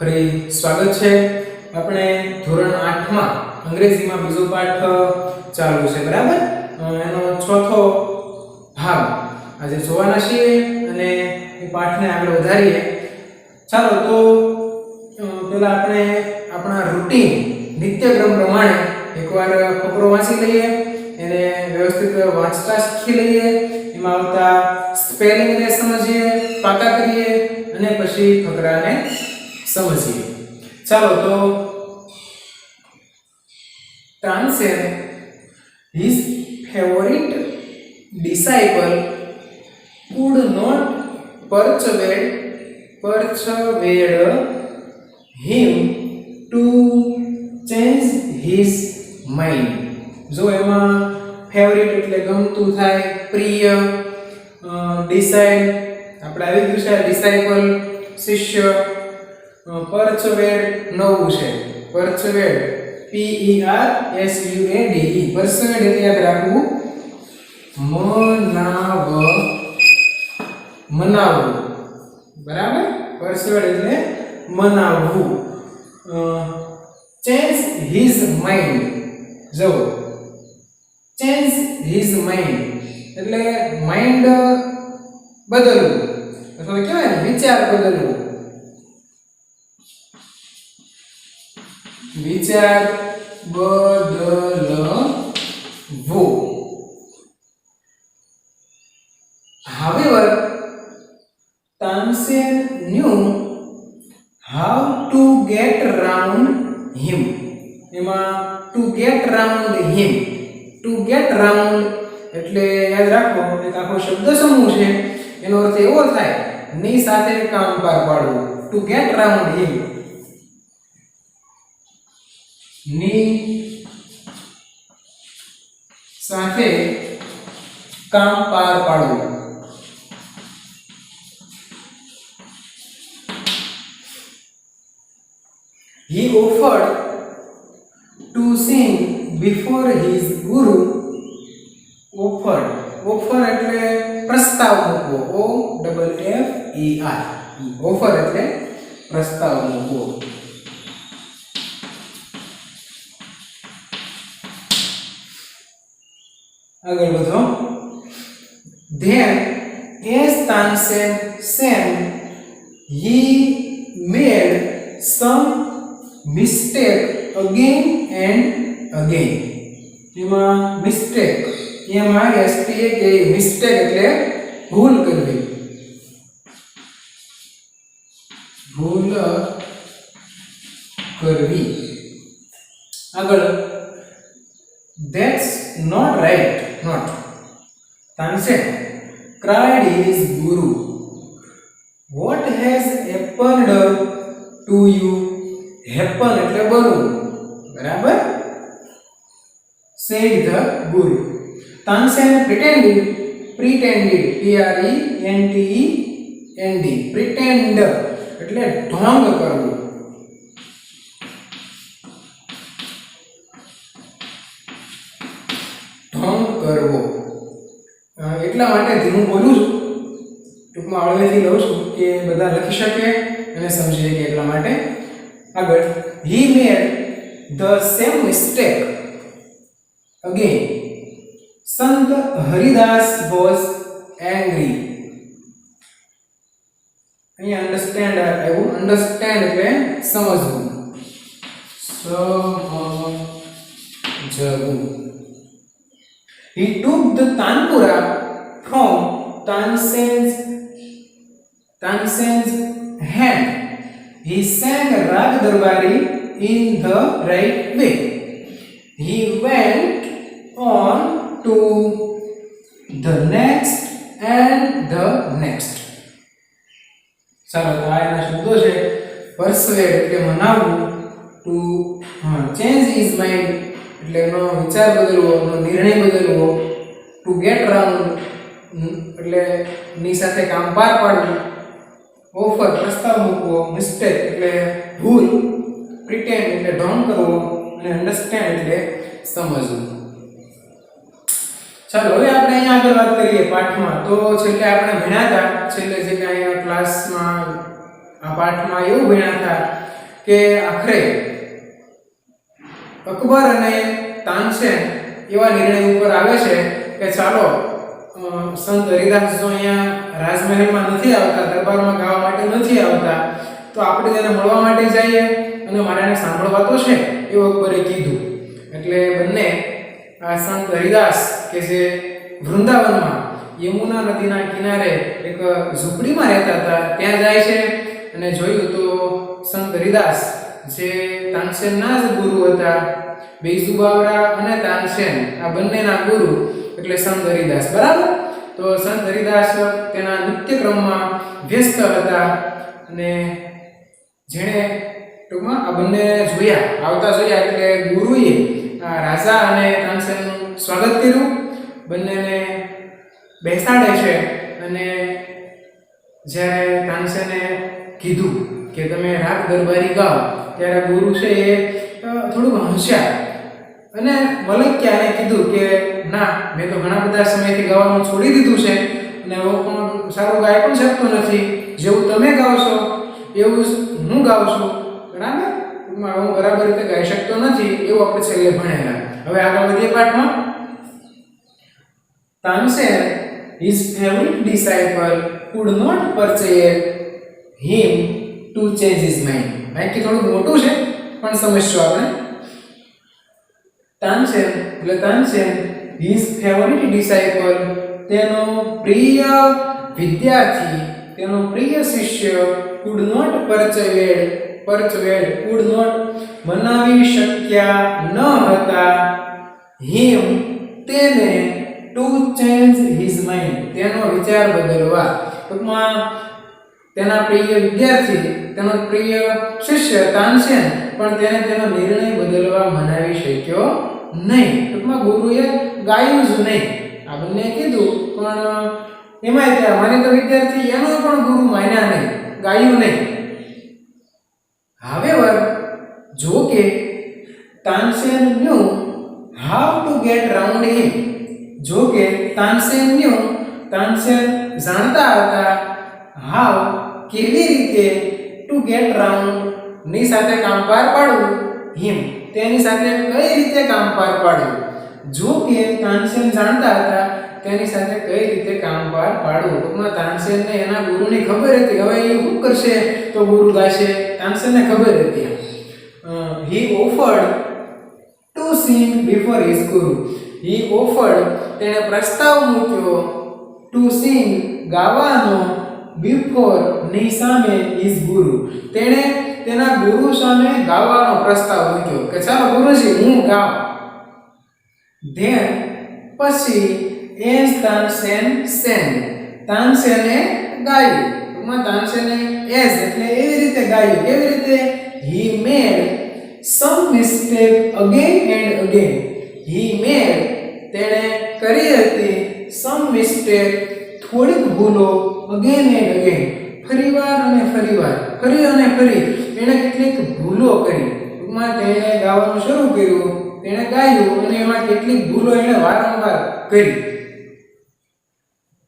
ફરી સ્વાગત છે. આપણે ધોરણ 8 માં અંગ્રેજીમાં બીજો પાઠ ચાલુ છે, બરાબર? એનો ચોથો ભાગ આજે જોવાના છીએ અને એ પાઠને આગળ વધારીએ. ચાલો તો પહેલા આપણે આપણા રૂટીન નિત્યક્રમ પ્રમાણે એકવાર ફકરો વાંચી લઈએ, એને વ્યવસ્થિત વાંચતા શીખી લઈએ, એમાં આવતા સ્પેલિંગને સમજીએ, પાકા કરીએ અને પછી ફકરાને समझिए. चलो तो Tansen his favorite disciple could not persuade him to change his mind. जो एमा फेवरेट એટલે ગમતું થાય, પ્રિય, ડિસાઇડ આપણે આવી ગયું છે, ડિસાઇપલ શિષ્ય, persuade નવું છે, persuade P E R S U A D E, persuade એટલે યાદ રાખવું મનાવવું, બરાબર? persuade એટલે મનાવવું. change his mind, જો change his mind એટલે માઇન્ડ બદલવું અથવા કહેવાય ને વિચાર બદલવું, વિચાર બદલવો. However, Tansen knew how to get around him. એમાં to get around him, to get around એટલે યાદ રાખો એક આખો શબ્દ સમૂહ છે, એનો અર્થ એવો થાય ની સાથે કામ પાર પાડવું. to get around him, ની સાથે કામ પાર પાડવું. He offered to sing before his guru. offer એટલે પ્રસ્તાવ મૂકવો, OFFER. offer એટલે પ્રસ્તાવ મૂકવો. આગળ વધો. Then as Tansen sang, he made some mistake again and again. એમાં મિસ્ટેક, એમાં એસટી કે મિસ્ટેક એટલે ભૂલ કરવી, ભૂલ કરવી. આગળ that's not right, not. Tansen cried his guru, what has happened to you? happen એટલે બનવું, બરાબર? said the guru. Tansen pretended P R E N T E N D, pretend એટલે ઢોંગ કરવું. ઢોંગ કરવો એટલા માટે ધીમું બોલું છું, ટૂંકમાં હળવેથી લઉં છું કે બધા લખી શકે અને સમજી શકે એટલા માટે. આગળ he made the same mistake again. Sant Haridas was angry. અહીંયા અંડરસ્ટેન્ડ આવ્યું, અંડરસ્ટેન્ડ એટલે સમજવું, સમજવું. He took the tanpura from Tansen's hand. He sang Rag Darbari in the right way. He went on to the next and the next. ચાલો તો આ એના શબ્દો છે. persuade એટલે મનાવવું, to change his mind એટલે એનો વિચાર બદલવો, એનો નિર્ણય બદલવો, to get around એટલે ની સાથે કામ પાર પાડવું, ઓફર પ્રસ્તાવ મૂકવો, મિસ્ટેક એટલે ભૂલ, પ્રિટેન્ડ એટલે ઢોંગ કરવો અને અન્ડરસ્ટેન્ડ એટલે સમજવું. ચાલો હવે આપણે અહીંયા આગળ વાત કરીએ પાઠમાં. તો છેલ્લે આપણે ભણ્યા હતા, છેલ્લે જે અહીંયા ક્લાસમાં આ પાઠમાં એવું ભણ્યા હતા કે આખરે અકબર અને તાનસેન એવા નિર્ણય ઉપર આવે છે કે ચાલો સંત હરિદાસ જો અહીંયા રાજમહેલમાં નથી આવતા, દરબારમાં ગાવા માટે નથી આવતા, તો આપણે તેને મળવા માટે જઈએ અને મારાને સાંભળવા તો છે, એવું અકબરે કીધું. એટલે બંને આ સંત હરિદાસ કે જે વૃંદાવનમાં યમુના નદીના કિનારે એક ઝૂંપડીમાં રહેતા હતા ત્યાં જાય છે અને જોયું તો સંત હરિદાસ જે તાનસેનના જ ગુરુ હતા, બૈજુ બાવરા અને તાનસેન આ બંનેના ગુરુ એટલે સંત હરિદાસ. બરાબર. તો સંત હરિદાસ તેના નિત્યક્રમમાં વ્યસ્ત હતા અને જેણે ટૂંકમાં આ બંને આવતા જોયા એટલે ગુરુએ રાજા અને તાનસેનનું સ્વાગત કર્યું, બંનેને બેસાડે છે અને જ્યારે તાનસેને કીધું કે તમે રાગ દરબારી ગાઓ ત્યારે ગુરુ છે એ થોડુંક હંસ્યા અને મલક્યાને કીધું કે ના, મેં તો ઘણા બધા સમયથી ગાવાનું છોડી દીધું છે અને હું પણ સારું ગાઈ પણ શકતો નથી, જેવું તમે ગાઓ છો એવું હું ગાઉં છું. બરાબર. હું બરાબર રીતે ગાઈ શકતો નથી એવું આપણે છેલ્લે ભણેલા. હવે આગળ વધીએ પાઠમાં. Tansen his favorite disciple could not persuade him to change his mind. અહીંથી થોડું મોટું છે પણ સમજશું આપણે. તાનસેન his favorite disciple તેનો પ્રિય વિદ્યાર્થી, તેનો પ્રિય શિષ્ય could not persuade could not મનાવી શક્યા ન હતા him તેને to change his mind તેનો વિચાર બદલવા. ટૂંકમાં તેના પ્રિય વિદ્યાર્થી, તેનો પ્રિય શિષ્ય તાનસેન પણ તેને તેનો નિર્ણય બદલવા મનાવી શક્યો નહીં. ટૂંકમાં ગુરુએ ગાયું જ નહીં. આ બંને કીધું પણ એમાંય ત્યાં મારે તો વિદ્યાર્થી એનો પણ ગુરુ માન્યા નહીં, ગાયું નહીં. However, જો કે Tansen knew how to get round him. જો કે તાનસેન જાણતા હતા how કેવી રીતે to get round ની સાથે કામ પાર પાડવું, him તેની સાથે કઈ રીતે કામ પાર પાડવું. જો કે તાનસેન જાણતા હતા તેની સાથે કઈ રીતે કામ પાર પાડવું. ટૂંકમાં તાનસેનને એના ગુરુની ખબર હતી, હવે એ શું કરશે તો ગુરુ ગાશે, તાનસેનને ખબર હતી. he offered to sing before his guru. he offered તેણે પ્રસ્તાવ મૂક્યો to sing ગાવાનો before ની સામે his guru. તેણે તેના ગુરુ સામે ગાવાનો પ્રસ્તાવ મૂક્યો કે ચાલો ગુરુજી હું ગાઉં. then પછી as તાનસેન sang તાનસેને ગાયું. ટૂંકમાં તાનસેને as એટલે એવી રીતે ગાયું. કેવી રીતે? he made some mistake again and again. he made તેણે કરી હતી some mistake થોડીક ભૂલો again and again ફરીવાર અને ફરીવાર, ફરી અને ફરી તેણે કેટલીક ભૂલો કરી. ટૂંકમાં તેણે ગાવાનું શરૂ કર્યું, તેણે ગાયું અને એમાં કેટલીક ભૂલો એણે વારંવાર કરી.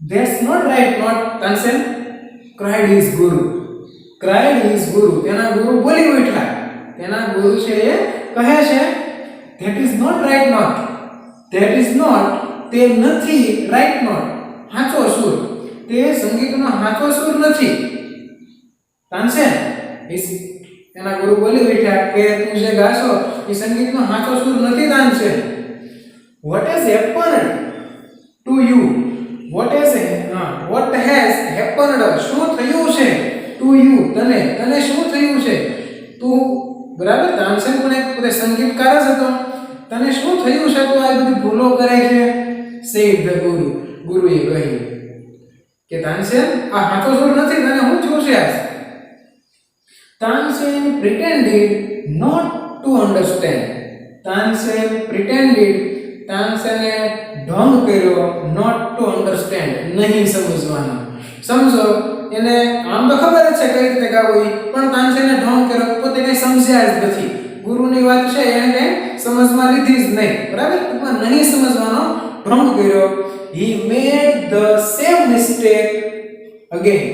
That's not right, not Tansen cried his guru. તેના ગુરુ બોલી ઉઠ્યા. તેના ગુરુ છે એ કહે છે that is not right, not that is not તે નથી, right not સાચો સુર, તે સંગીતનો સાચો સુર નથી. તાનસેન એના ગુરુ બોલી ઉઠ્યા કે તું જે ગાશો એ સંગીતનો સાચો સુર નથી Tansen. what has happened to you? what has happened શું થયું છે to you તને શું થયું છે? તું બરાબર તાનસેન પણ એક પોતે સંગીતકાર જ હતો. તને શું થયું છે તો આ બધી ભૂલો કરે છે? said the guru. ગુરુએ કહ્યું કે તાનસેન આ સાચો સુર નથી, તને શું થયું છે? Tansen pretended not to understand. તાનસેને ઢોંગ કર્યો not to understand નહીં સમજવાનો. સમજો એને આમ તો ખબર જ છે કઈ રીતે ગાવું, પણ તાનસેને ઢોંગ કર્યો, પોતે કઈ સમજ્યા જ નથી. ગુરુની વાત છે એને સમજમાં લીધી જ નહીં. બરાબર. ટૂંકમાં નહીં સમજવાનો ઢોંગ કર્યો. he made the same mistake again.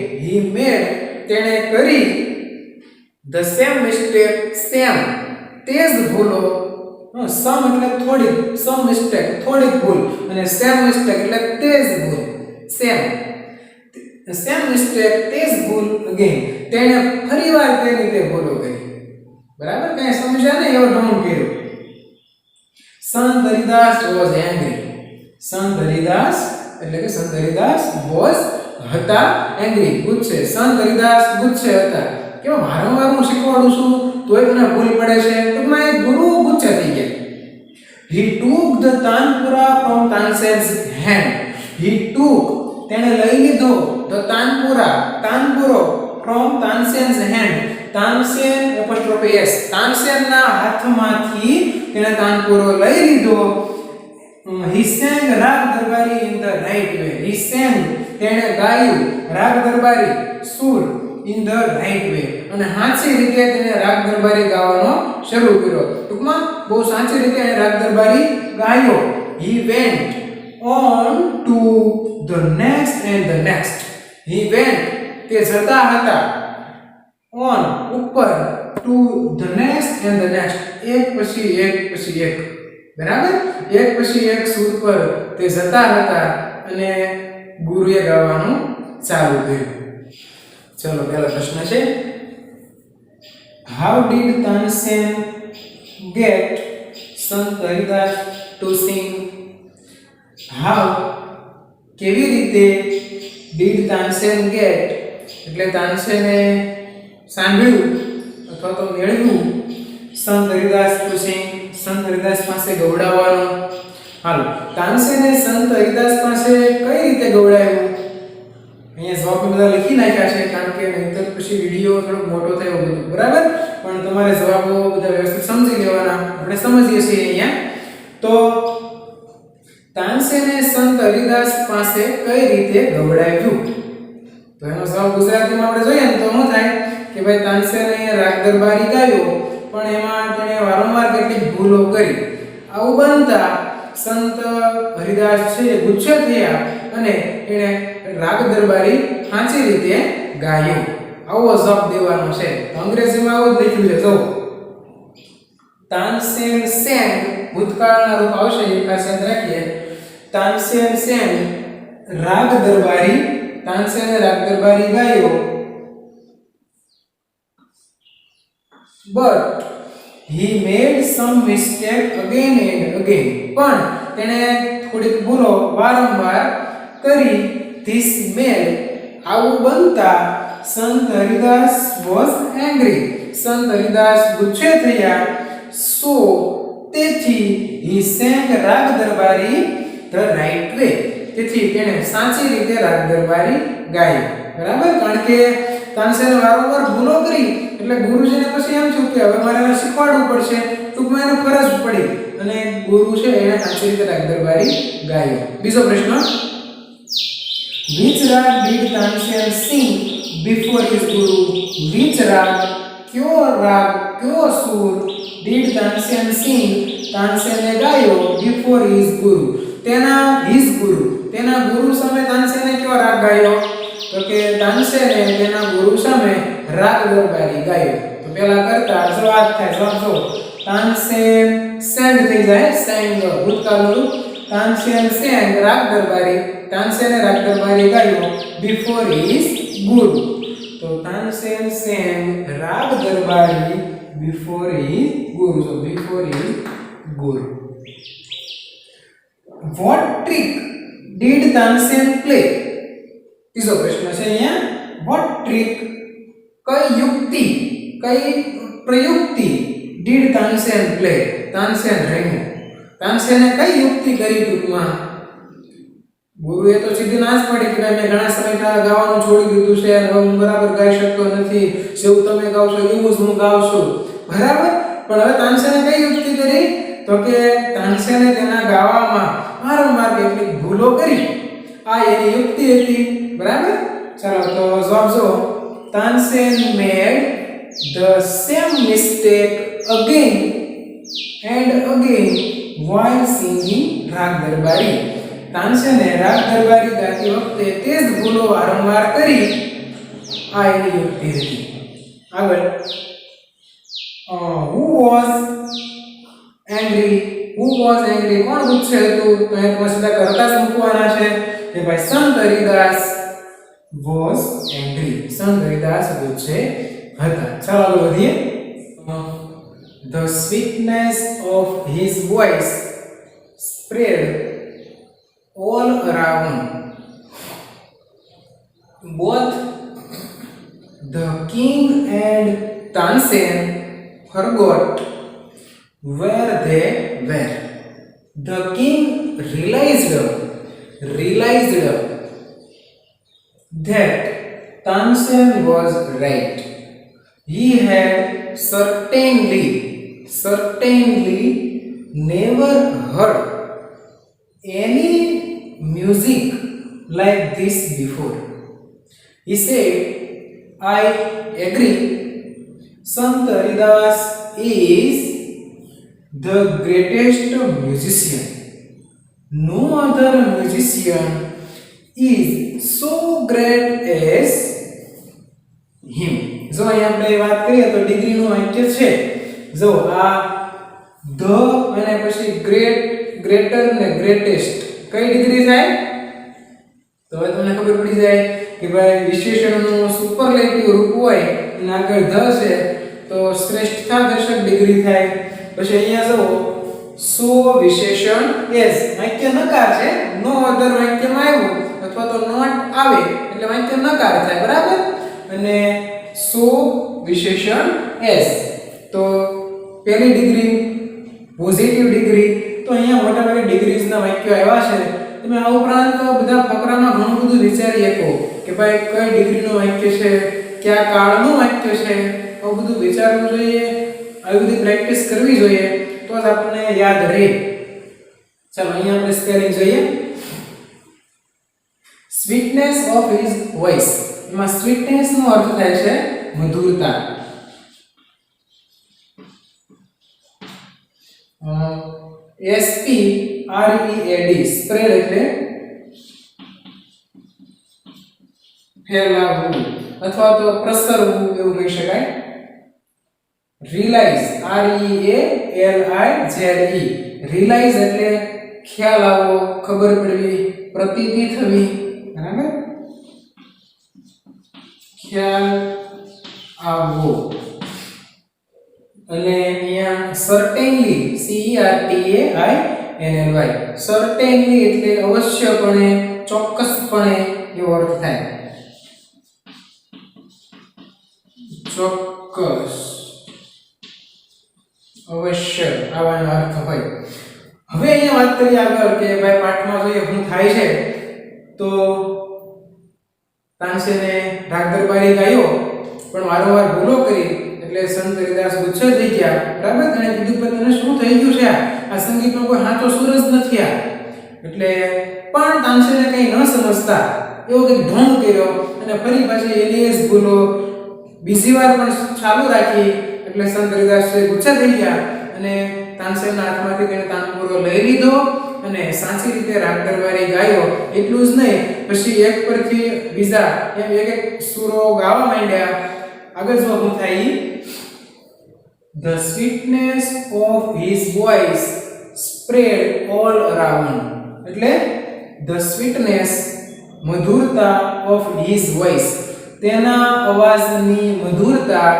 તેણે કરી ધ સેમ મિસ્ટેક સેમ તે જ ભૂલો સમ એટલે થોડી સમ મિસ્ટેક થોડીક ભૂલ અને સેમ મિસ્ટેક એટલે તે જ ભૂલ સેમ મિસ્ટેક તે જ ભૂલ અગેન તેણે ફરીવાર તે રીતે ભૂલો કરી બરાબર કઈ સમજ્યા ને એવો ઢોંગ કર્યો સંત હરિદાસ વોઝ એંગ્રી સંત હરિદાસ એટલે કે સંત હરિદાસ વોઝ હતા એંગ્રી ગુસ્સે સંત હરિદાસ ગુસ્સે હતા કે વારંવાર હું શીખવાડું છું તોય મને ભૂલ પડે છે ટૂંકમાં એક ગુરુ ગુસ્સે થઈ ગયા he took the tanpura from Tansen's hand he took તેણે લઈ લીધો the તાનપુરો from Tansen's hand Tansen apostrophe S તાનસેનના હાથમાંથી તેણે તાનપુરો લઈ લીધો he sang રાગ દરબારી in the right way he sang તેણે ગાયું રાગ દરબારી સુર in the right way અને સાચી રીતે તેને રાગ દરબારી ગાવાનો શરૂ કર્યો ટૂંકમાં બહુ સાચી રીતે એને રાગ દરબારી ગાયો he went on to the next and the next he went તે જતા હતા on ઉપર to the next and the next એક પછી એક બરાબર એક પછી એક સુર પર તે જતા હતા અને ગુરુએ ગાવાનું ચાલુ કર્યું ચલો પહેલો પ્રશ્ન છે how did Tansen get Sant Haridas to sing how કેવી રીતે did Tansen get એટલે તાનસેને સાંભળ્યું અથવા તો મેળવ્યું Sant Haridas to sing સંત હરિદાસ પાસે ગવડાવવાનું હાલો તાનસેને સંત હરિદાસ પાસે કઈ રીતે ગવડાવ્યું અહીંયા જવાબ બધા લખી નાખ્યા છે કારણ કે નહીંતર પછી વિડિયો થોડો મોટો થયો બધું બરાબર પણ તમારે જવાબો બધા વ્યવસ્થિત સમજી લેવાના આપણે સમજીએ છીએ અહીંયા તો તાનસેને સંત હરિદાસ પાસે કઈ રીતે ગવડાવ્યું તો એનો જવાબ ગુજરાતીમાં આપણે જોઈએ ને તો શું થાય કે ભાઈ તાનસેને રાગ દરબારી ગાયો પણ એમાં તેણે વારંવાર કેટલીક ભૂલો કરી આવું બનતા સંત હરિદાસ છે ગુસ્સે થયા અને એણે રાગ દરબારી સાચી રીતે ગાયું આવો જવાબ દેવાનો છે તો અંગ્રેજીમાં આવું જ લખ્યું છે જો તાનસેન sang ભૂતકાળના રૂપ આવશે એ ખાસ યાદ રાખીએ તાનસેન sang રાગ દરબારી તાનસેને રાગ દરબારી ગાયો but he made some mistake again and again પણ તેણે થોડીક ભૂલો વારંવાર કરી this made આવું બનતા સંત હરિદાસ was angry સંત હરિદાસ ગુસ્સે થયા so તેથી he sang રાગ દરબારી the right way તેથી તેણે સાચી રીતે રાગ દરબારી ગાઈ બરાબર કારણ કે તાનસેને વારંવાર ભૂલો કરી એટલે ગુરુજીને પછી એમ થયું કે હવે મારે શીખવાડવું પડશે ટૂંકમાં એને ફરજ પડી અને ગુરુ છે એને સાચી રીતે રાગ દરબારી ગાયો બીજો પ્રશ્ન which rag did Tansen sing before his guru which rag kyo sur did Tansen sing તાનસેને ગાયો before his guru તેના ગુરુ સામે તાનસેને કયો રાગ ગાયો તો કે તાનસેને તેના ગુરુ સામે રાગ દરબારી ગાયો તો પહેલા કરતા જો આ થાય જવાબ જો તાનસેન sang થઈ જાય sang ભૂતકાળનું તાનસેન sang રાગ દરબારી તાનસેને રાગ દરબારી ગાયો before his guru તો તાનસેન sang રાગ દરબારી before his guru so before his guru what trick did Tansen play ત્રીજો પ્રશ્ન છે અહીંયા what trick કઈ પ્રયુક્તિ did Tansen play તાનસેન રમ્યો તાનસેને કઈ યુક્તિ કરી ટૂંકમાં ગુરુએ તો સીધી ના જ પડી કે મેં ઘણા સમયથી ગાવાનું છોડી દીધું છે હવે હું બરાબર ગાઈ શકતો નથી જેવું તમે ગાવ છો એવું જ હું ગાઉં છું બરાબર પણ હવે તાનસેને કઈ યુક્તિ કરી તો કે તાનસેને તેના ગાવામાં વારંવાર કેટલીક ભૂલો કરી આ એની યુક્તિ હતી બરાબર ચાલો તો જવાબ જો Tansen made the same mistake again and again while singing રાગ દરબારી તાનસેને રાગ દરબારી ગાતી વખતે તે જ ભૂલો વારંવાર કરી આ એની યુક્તિ હતી આગળ who was angry? Who was angry? કોણ ગુસ્સે હતું? તો એ તમે સીધા કરતા જ મૂકવાના છે કે ભાઈ સંત હરિદાસ was angry. સંત હરિદાસ ગુસ્સે હતા. ચાલો આગળ વધીએ. The sweetness of his voice spread all around. Both the king and Tansen forgot where they were. The king realized that Tansen was right. He had certainly never heard any music like this before. He said, I agree. Sant Haridas is the greatest musician. No other musician is so great as him. જો અહીં આપણે વાત કરીએ તો ડિગ્રીનું વાક્ય છે. જો આ ધ અને પછી ગ્રેટ, ગ્રેટર ને ગ્રેટેસ્ટ કઈ ડિગ્રી થાય? તો હવે તમને ખબર પડી જાય કે ભાઈ વિશેષણનું સુપરલેટિવ રૂપ હોય અને આગળ ધ છે તો શ્રેષ્ઠતા દર્શક ડિગ્રી થાય. પછી અહીંયા જો સો વિશેષણ એસ વાક્ય નકાર છે. નો અધર વાક્યમાં આવ્યું અથવા તો નોટ આવે એટલે વાક્ય નકાર થાય, બરાબર? અને સો વિશેષણ એસ તો પહેલી ડિગ્રી પોઝિટિવ ડિગ્રી. તો અહીંયા મોટા ભાગે ડિગ્રીઝના વાક્યો આવ્યા છે. તમે આ ઉપરાંત બધા ફકરામાં ઘણું બધું વિચારી શકો કે ભાઈ કઈ ડિગ્રીનું વાક્ય છે, કયા કાળનું વાક્ય છે, આવું બધું વિચારવું જોઈએ, આવી બધી પ્રેક્ટિસ કરવી જોઈએ તો જ આપણને યાદ રહે. ચાલો અહીંયા આપણે સ્પેલિંગ જોઈએ. Sweetness of his voice. એમાં સ્વીટનેસ નો અર્થ થાય છે મધુરતા. SPREAD સ્પ્રેડ એટલે ફેલાવવું અથવા તો પ્રસરવું એવું કહી શકાય. રિયલાઇઝ REALIZE રિયલાઇઝ એટલે ખ્યાલ આવવો, ખબર પડવી, પ્રતીતિ થવી, બરાબર? ખ્યાલ આવવો. અને અહીંયા સર્ટેનલી CERTAINLY સર્ટેનલી એટલે અવશ્યપણે, ચોક્કસપણે એવો અર્થ થાય. ચોક્કસ, અવશ્ય આવાનો અર્થ હોય. હવે અહીંયા વાત કરીએ આગળ કે ભાઈ પાઠમાં જોઈએ શું થાય છે. તો તાનસેને રાગ દરબારી ગાયો પણ વારંવાર ભૂલો કરી એટલે સંત હરિદાસ ગુસ્સે થઈ ગયા, બરાબર? અને કીધું કે તને શું થઈ ગયું છે? આ સંગીતનો કોઈ સાચો સુર જ નથી આ. એટલે પણ તાનસેને કંઈ ન સમજતા એવો કંઈક ઢોંગ કર્યો અને ફરી પાછી એની જ ભૂલો બીજી વાર પણ ચાલુ રાખી. એટલે સંત હરિદાસ ગુસ્સે થઈ ગયા અને તાનસેનના હાથમાંથી તેને તાનપુરો લઈ લીધો અને સાચી રીતે રાગ દરબારી ગાયો. એટલું જ નહીં, પછી એક પરથી બીજા એમ એક એક સૂરો ગાવા માંડ્યા. આગળ જો શું થાય, the sweetness of his voice spread all around. એટલે the sweetness મધુરતા of his voice તેના અવાજની મધુરતા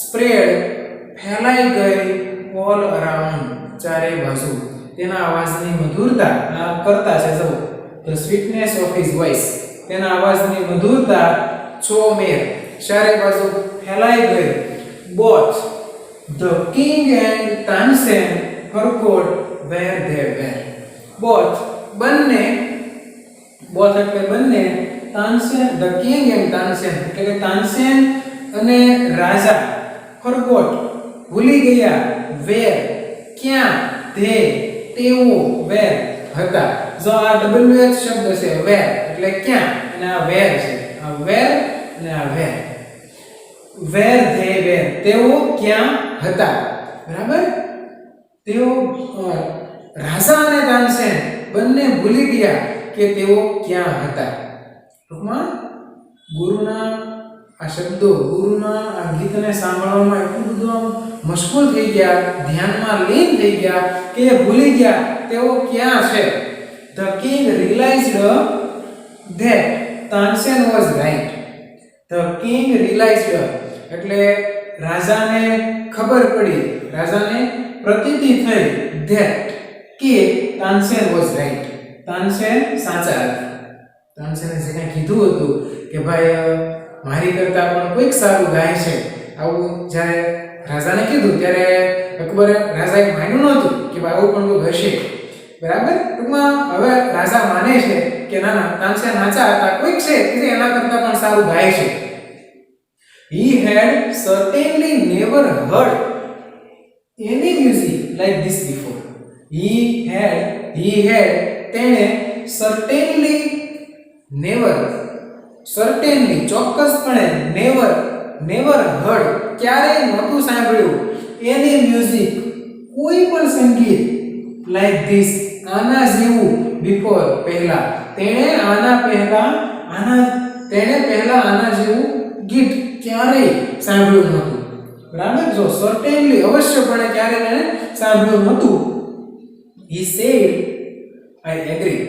spread ફેલાઈ ગઈ all around ચારે બાજુ. તેના અવાજની મધુરતા આ કરતા છે જો the sweetness of his voice તેના અવાજની મધુરતા ચોમેર ચારે બાજુ ફેલાઈ ગઈ. Both the king and Tansen forgot where they were. Both બંને, both એટલે બંને, Tansen the king and Tansen એટલે કે તાનસેન અને રાજા forgot ભૂલી ગયા, where ક્યાં, they તેઓ, where હતા. જો આ WH શબ્દ છે where એટલે ક્યાં અને આ where છે, આ where અને આ where. where they were તેઓ ક્યાં હતા, બરાબર? તેઓ રાજા અને તાનસેન બંને ભૂલી ગયા કે તેઓ ક્યાં હતા. ટૂંકમાં ગુરુના આ શબ્દો ગુરુના આ ગીતને સાંભળવામાં એટલું બધું આમ મશગુલ થઈ ગયા, ધ્યાનમાં લીન થઈ ગયા કે ભૂલી ગયા તેઓ ક્યાં છે. The king realized that Tansen was right. The king realized એટલે રાજાને ખબર પડી, રાજાને પ્રતીતિ થઈ that કે તાનસેન was right. તાનસેન સાચા હતા. તાનસેને જે કંઈ કીધું હતું કે ભાઈ મારી કરતા પણ કોઈક સારું ગાય છે, આવું જ્યારે રાજાને કીધું ત્યારે અકબરે રાજાએ માન્યું નહોતું કે ભાઈ આવું પણ કોઈ હશે. બરાબર, ટૂંકમાં હવે રાજા માને છે કે ના ના તાનસેન સાચા હતા, કોઈક છે કે એના કરતા પણ સારું ગાય છે. He had certainly never heard any music like this before. He had તેને certainly ચોક્કસપણે never heard ક્યારેય નહોતું સાંભળ્યું any music કોઈ પણ સંગીત like this આના જેવું before પહેલા. તેણે પહેલા આના જેવું ગીત ક્યારેય સાંભળ્યું નહોતું. બરાબર, જો certainly અવશ્યપણે ક્યારેય એને સાંભળ્યું નહોતું. He said I agree.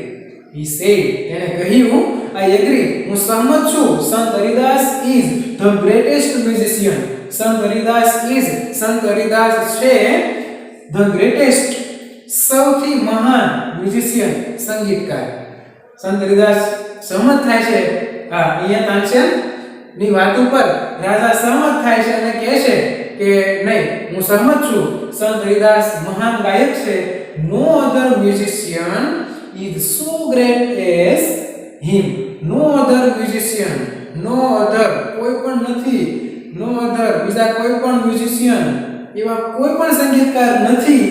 તેને કહ્યું I agree, હું સહમત છું. સંત Haridas is the greatest musician. સંત હરિદાસ છે the greatest સૌથી મહાન musician સંગીતકાર. સંત હરિદાસ સહમત થાય છે. હા, અહીંયા તાનસેન ની વાત ઉપર રાજા સહમત થાય છે અને કહે છે કે નહીં, હું સહમત છું, સંત હરિદાસ મહાન ગાયક છે. No other musician is so great as him. No other કોઈ પણ નથી. No other બીજા કોઈ પણ musician એવા કોઈ પણ સંગીતકાર નથી.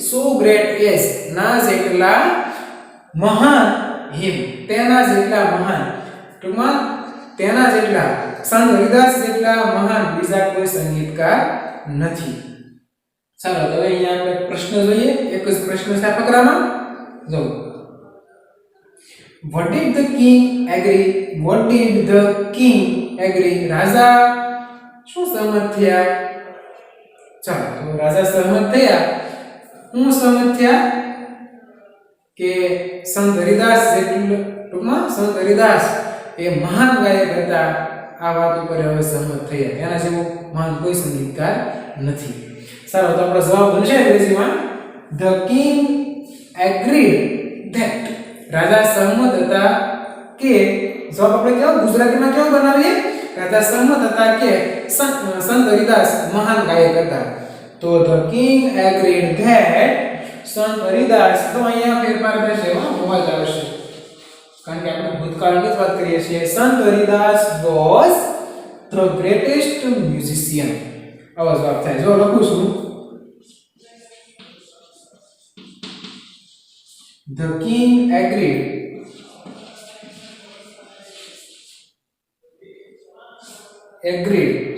So great as ના જેટલા મહાન, him તેના જેટલા મહાન, ટૂંકમાં તેના જેટલા સંત હરિદાસ જેટલા મહાન બીજા કોઈ સંગીતકાર નથી. ચાલો તો અહીંયા આપણે પ્રશ્ન જોઈએ. એક જ પ્રશ્ન છે આ ફકરામાં. જો What did the king agree? રાજા શું સહમત થયા? ચાલો તો રાજા સહમત થયા. હું સહમત થયા કે સંત હરિદાસ જેટલું, ટૂંકમાં સંત હરિદાસ એ મહાન ગાયક હતા. આ વાત ઉપર હવે સહમત થયા. એના જેવો મહાન કોઈ સંગીતકાર નથી. સારો, તો આપણો જવાબ બનશે અંગ્રેજીમાં The king agreed that. રાજા સહમત હતા કે, જવાબ આપણે કેવો ગુજરાતીમાં કેવો બનાવીએ? રાજા સહમત હતા કે સંત હરિદાસ મહાન ગાયક હતા. તો The king agreed that સંત હરિદાસ, તો અહીંયા ફેરફાર થશે, હોવા જ આવશે કારણ કે આપણે ભૂતકાળની જ વાત કરીએ છીએ. સંત Haridas was the greatest musician. આવો જવાબ થાય. જો લખું છું The king agreed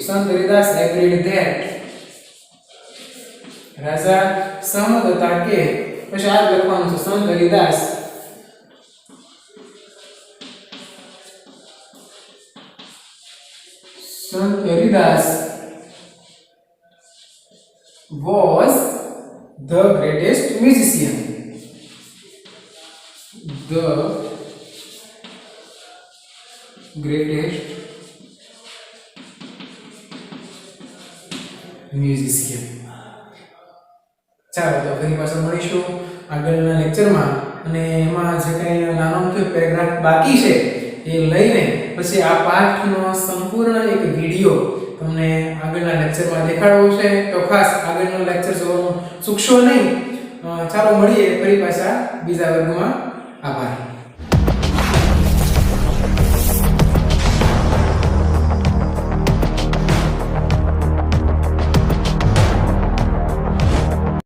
સંત હરિદાસ agreed that રાજા સહમત હતા કે, પછી આ લખવાનું છે સંત Haridas was the greatest musician. ચાલો તો ફરી પાછા મળીશું આગળના લેક્ચરમાં, અને એમાં જે કંઈ નાનો મોટો પેરેગ્રાફ બાકી છે એ લઈને પછી આ પાઠનો સંપૂર્ણ એક વિડિયો તમને આગળના લેક્ચરમાં દેખાડવો છે. તો ખાસ આગળનો લેક્ચર જોવાનું ચૂકશો નહીં. ચાલો મળીએ ફરી પાછા બીજા વર્ગમાં. આભાર.